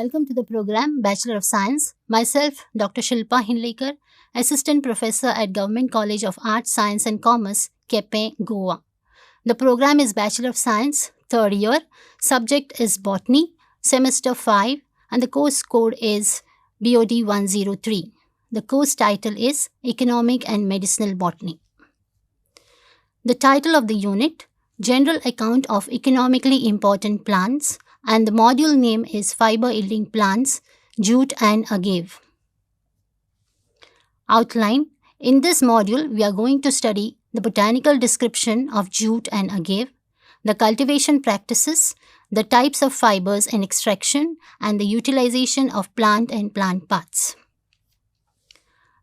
Welcome to the program Bachelor of Science. Myself, Dr. Shilpa Hinlekar, Assistant Professor at Government College of Arts, Science and Commerce, Kepe, Goa. The program is Bachelor of Science, third year. Subject is Botany, semester 5, and the course code is BOD 103. The course title is Economic and Medicinal Botany. The title of the unit, General Account of Economically Important Plants, and the module name is Fiber Yielding Plants, Jute and Agave. Outline. In this module, we are going to study the botanical description of jute and agave, the cultivation practices, the types of fibers and extraction, and the utilization of plant and plant parts.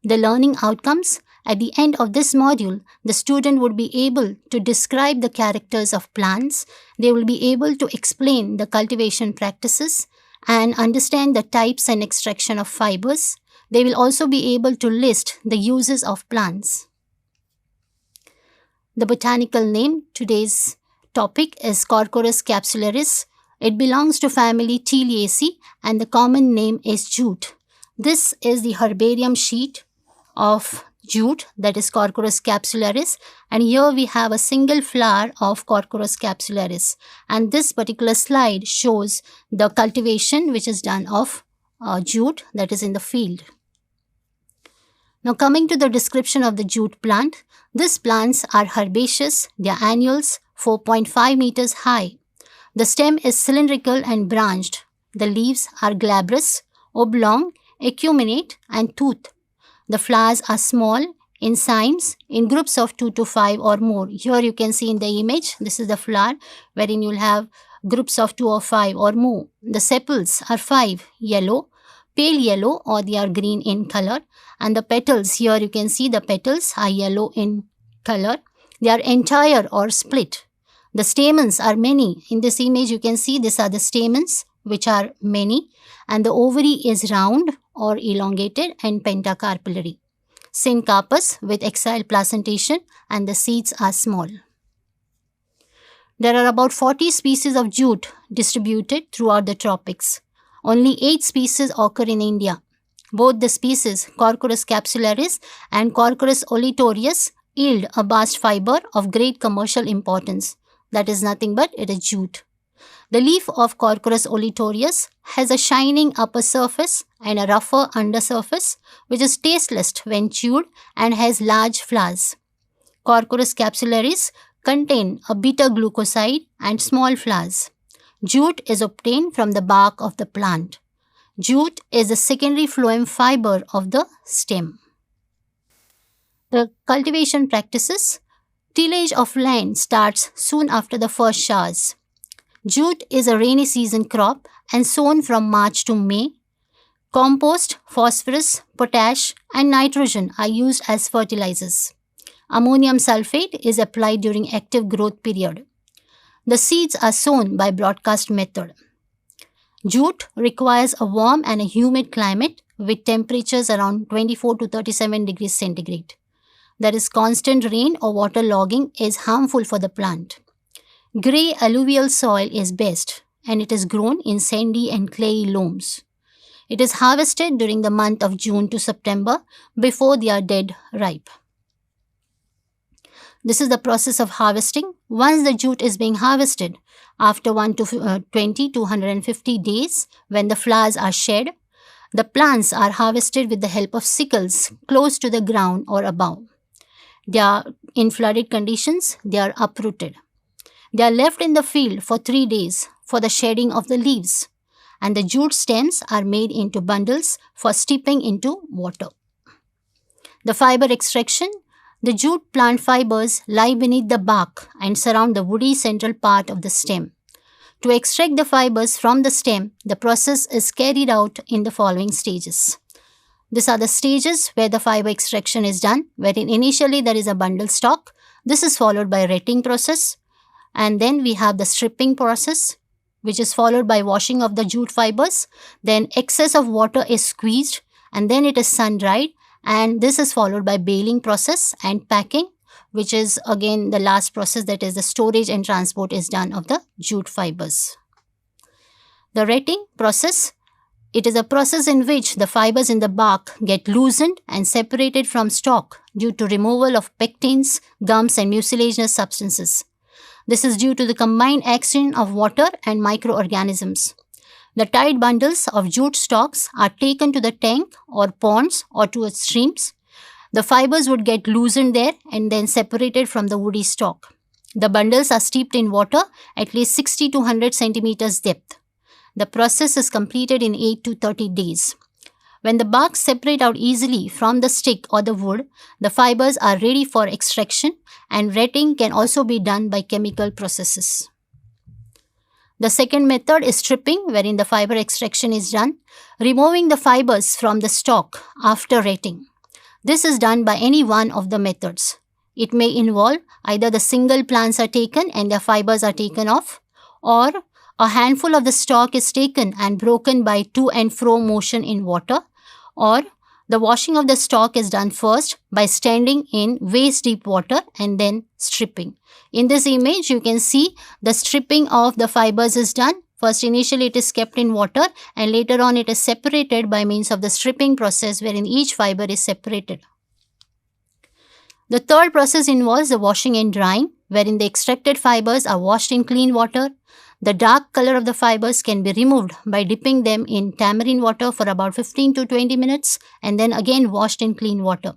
The learning outcomes. At the end of this module, the student would be able to describe the characters of plants, they will be able to explain the cultivation practices and understand the types and extraction of fibers. They will also be able to list the uses of plants. The botanical name, today's topic is Corchorus capsularis. It belongs to family Tileaceae and the common name is jute. This is the herbarium sheet of jute, that is Corchorus capsularis, and here we have a single flower of Corchorus capsularis, and this particular slide shows the cultivation which is done of jute, that is in the field. Now coming to the description of the jute plant, these plants are herbaceous, they are annuals 4.5 meters high. The stem is cylindrical and branched. The leaves are glabrous, oblong, acuminate and toothed. The flowers are small, in cymes, in groups of 2 to 5 or more. Here you can see in the image, this is the flower wherein you will have groups of 2 or 5 or more. The sepals are 5, yellow, pale yellow or they are green in color. And the petals, here you can see the petals are yellow in color. They are entire or split. The stamens are many. In this image you can see these are the stamens which are many, and the ovary is round or elongated and pentacarpillary. Syncarpous with axile placentation, and the seeds are small. There are about 40 species of jute distributed throughout the tropics. Only 8 species occur in India. Both the species, Corchorus capsularis and Corchorus oletorius, yield a bast fiber of great commercial importance. That is nothing but it is jute. The leaf of Corchorus oletorius has a shining upper surface and a rougher undersurface, which is tasteless when chewed and has large flowers. Corchorus capsularis contain a beta-glucoside and small flowers. Jute is obtained from the bark of the plant. Jute is the secondary phloem fiber of the stem. The cultivation practices. Tillage of land starts soon after the first showers. Jute is a rainy season crop and sown from March to May. Compost, phosphorus, potash and nitrogen are used as fertilizers. Ammonium sulfate is applied during active growth period. The seeds are sown by broadcast method. Jute requires a warm and a humid climate with temperatures around 24 to 37 degrees centigrade. That is, constant rain or water logging is harmful for the plant. Grey alluvial soil is best, and it is grown in sandy and clayey loams. It is harvested during the month of June to September before they are dead ripe. This is the process of harvesting. Once the jute is being harvested, after 120 to 150 days, when the flowers are shed, the plants are harvested with the help of sickles close to the ground or above. They are in flooded conditions, they are uprooted. They are left in the field for 3 days for the shedding of the leaves, and the jute stems are made into bundles for steeping into water. The fiber extraction. The jute plant fibers lie beneath the bark and surround the woody central part of the stem. To extract the fibers from the stem, the process is carried out in the following stages. These are the stages where the fiber extraction is done, wherein initially there is a bundle stock. This is followed by retting process. And then we have the stripping process, which is followed by washing of the jute fibers. Then excess of water is squeezed and then it is sun dried, and this is followed by baling process and packing, which is again the last process, that is the storage and transport is done of the jute fibers. The retting process. It is a process in which the fibers in the bark get loosened and separated from stalk due to removal of pectins, gums, and mucilaginous substances. This is due to the combined action of water and microorganisms. The tied bundles of jute stalks are taken to the tank or ponds or to streams. The fibers would get loosened there and then separated from the woody stalk. The bundles are steeped in water at least 60 to 100 centimeters depth. The process is completed in 8 to 30 days. When the barks separate out easily from the stick or the wood, the fibers are ready for extraction, and retting can also be done by chemical processes. The second method is stripping, wherein the fiber extraction is done, removing the fibers from the stalk after retting. This is done by any one of the methods. It may involve either the single plants are taken and their fibers are taken off, or a handful of the stalk is taken and broken by to and fro motion in water, or the washing of the stalk is done first by standing in waist deep water and then stripping. In this image, you can see the stripping of the fibers is done. First, initially it is kept in water and later on it is separated by means of the stripping process wherein each fiber is separated. The third process involves the washing and drying, wherein the extracted fibers are washed in clean water. The dark color of the fibers can be removed by dipping them in tamarind water for about 15 to 20 minutes and then again washed in clean water.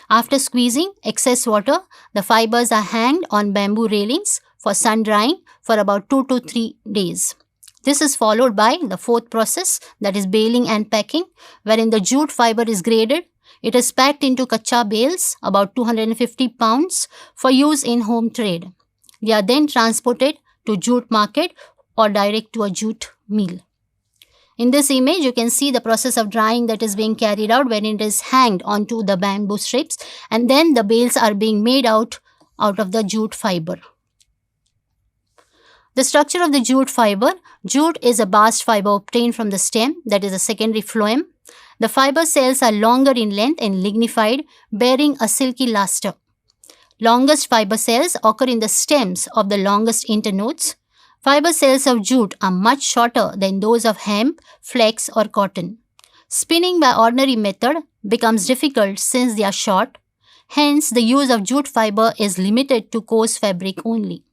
After squeezing excess water, the fibers are hanged on bamboo railings for sun drying for about 2 to 3 days. This is followed by the fourth process, that is baling and packing, wherein the jute fiber is graded. It is packed into kacha bales, about 250 pounds, for use in home trade. They are then transported to jute market or direct to a jute mill. In this image, you can see the process of drying that is being carried out when it is hanged onto the bamboo strips, and then the bales are being made out of the jute fiber. The structure of the jute fiber. Jute is a bast fiber obtained from the stem, that is a secondary phloem. The fiber cells are longer in length and lignified, bearing a silky luster. Longest fiber cells occur in the stems of the longest internodes. Fiber cells of jute are much shorter than those of hemp, flax or cotton. Spinning by ordinary method becomes difficult since they are short. Hence, the use of jute fiber is limited to coarse fabric only.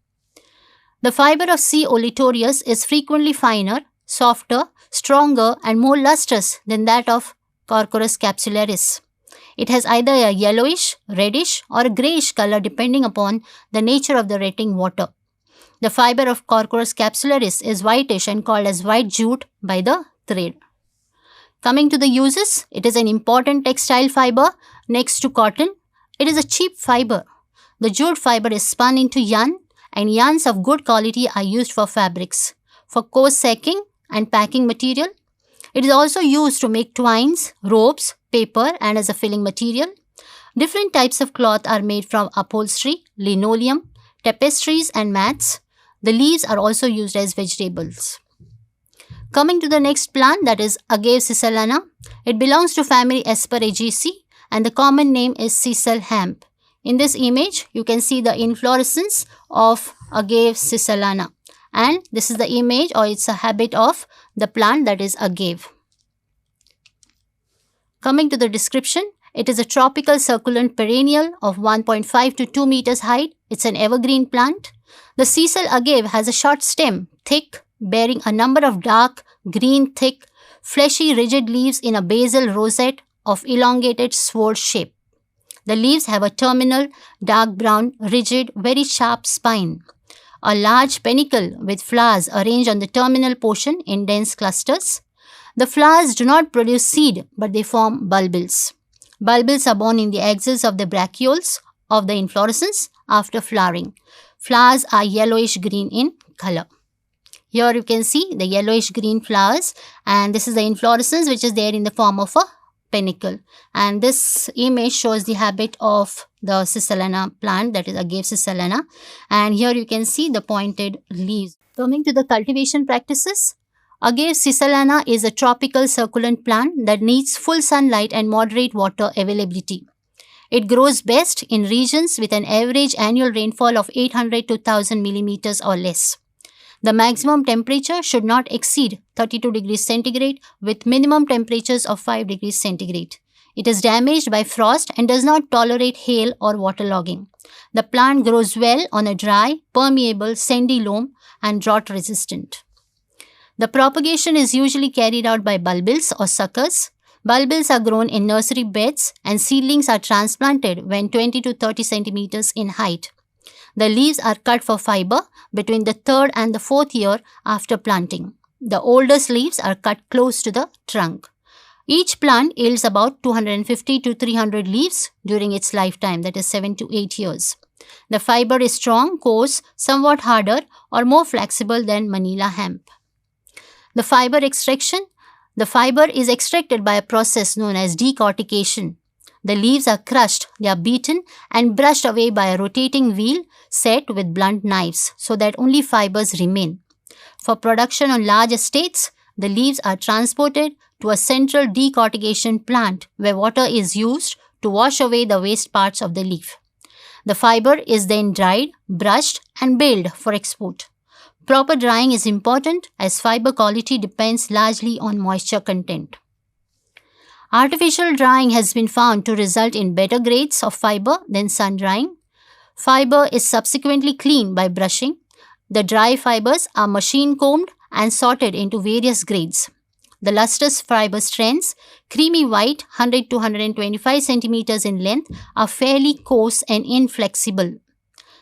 The fiber of C. oletorius is frequently finer, softer, stronger and more lustrous than that of Quercus capsularis. It has either a yellowish, reddish or a greyish color depending upon the nature of the retting water. The fiber of Quercus capsularis is whitish and called as white jute by the thread. Coming to the uses, it is an important textile fiber next to cotton. It is a cheap fiber. The jute fiber is spun into yarn, and yarns of good quality are used for fabrics, for coarse sacking and packing material. It is also used to make twines, ropes, paper and as a filling material. Different types of cloth are made from upholstery, linoleum, tapestries and mats. The leaves are also used as vegetables. Coming to the next plant, that is Agave cisalana. It belongs to family Asparaceae and the common name is sisal hemp. In this image, you can see the inflorescence of Agave cisalana, and this is the image or it's a habit of the plant, that is agave. Coming to the description, it is a tropical succulent perennial of 1.5 to 2 meters height. It's an evergreen plant. The sisal agave has a short stem, thick, bearing a number of dark, green, thick, fleshy, rigid leaves in a basal rosette of elongated sword shape. The leaves have a terminal, dark brown, rigid, very sharp spine. A large panicle with flowers arranged on the terminal portion in dense clusters. The flowers do not produce seed, but they form bulbils. Bulbils are borne in the axils of the brachioles of the inflorescence after flowering. Flowers are yellowish-green in color. Here you can see the yellowish-green flowers, and this is the inflorescence which is there in the form of a panicle. And this image shows the habit of the cisalana plant, that is Agave cisalana. And here you can see the pointed leaves. Coming to the cultivation practices, Agave cisalana is a tropical succulent plant that needs full sunlight and moderate water availability. It grows best in regions with an average annual rainfall of 800 to 1000 millimeters or less. The maximum temperature should not exceed 32 degrees centigrade with minimum temperatures of 5 degrees centigrade. It is damaged by frost and does not tolerate hail or waterlogging. The plant grows well on a dry, permeable, sandy loam and drought resistant. The propagation is usually carried out by bulbils or suckers. Bulbils are grown in nursery beds and seedlings are transplanted when 20 to 30 centimeters in height. The leaves are cut for fiber between the third and the fourth year after planting. The oldest leaves are cut close to the trunk. Each plant yields about 250 to 300 leaves during its lifetime, that is 7 to 8 years. The fiber is strong, coarse, somewhat harder or more flexible than Manila hemp. The fiber extraction. The fiber is extracted by a process known as decortication. The leaves are crushed, they are beaten and brushed away by a rotating wheel set with blunt knives so that only fibers remain. For production on large estates, the leaves are transported to a central decortication plant where water is used to wash away the waste parts of the leaf. The fiber is then dried, brushed and baled for export. Proper drying is important as fiber quality depends largely on moisture content. Artificial drying has been found to result in better grades of fiber than sun drying. Fiber is subsequently cleaned by brushing. The dry fibers are machine combed and sorted into various grades. The lustrous fiber strands, creamy white 100 to 125 centimeters in length, are fairly coarse and inflexible.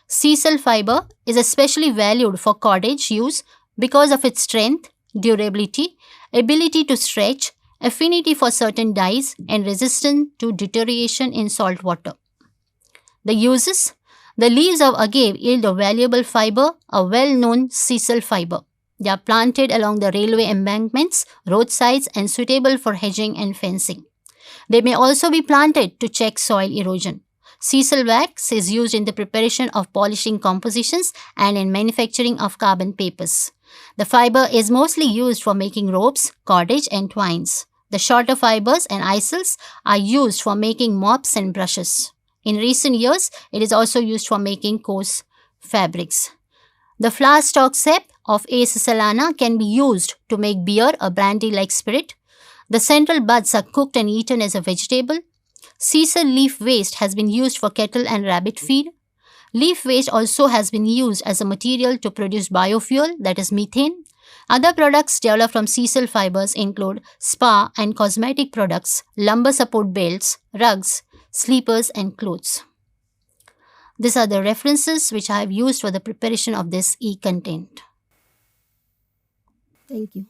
Sisal fiber is especially valued for cordage use because of its strength, durability, ability to stretch, affinity for certain dyes, and resistance to deterioration in salt water. The uses. The leaves of agave yield a valuable fiber, a well-known sisal fiber. They are planted along the railway embankments, roadsides, and suitable for hedging and fencing. They may also be planted to check soil erosion. Sisal wax is used in the preparation of polishing compositions and in manufacturing of carbon papers. The fiber is mostly used for making ropes, cordage, and twines. The shorter fibers and isles are used for making mops and brushes. In recent years, it is also used for making coarse fabrics. The flower stalk sap of A. siciliana can be used to make beer, a brandy-like spirit. The central buds are cooked and eaten as a vegetable. Sisal leaf waste has been used for cattle and rabbit feed. Leaf waste also has been used as a material to produce biofuel, that is methane. Other products developed from sisal fibers include spa and cosmetic products, lumbar support belts, rugs, sleepers, and clothes. These are the references which I have used for the preparation of this e-content. Thank you.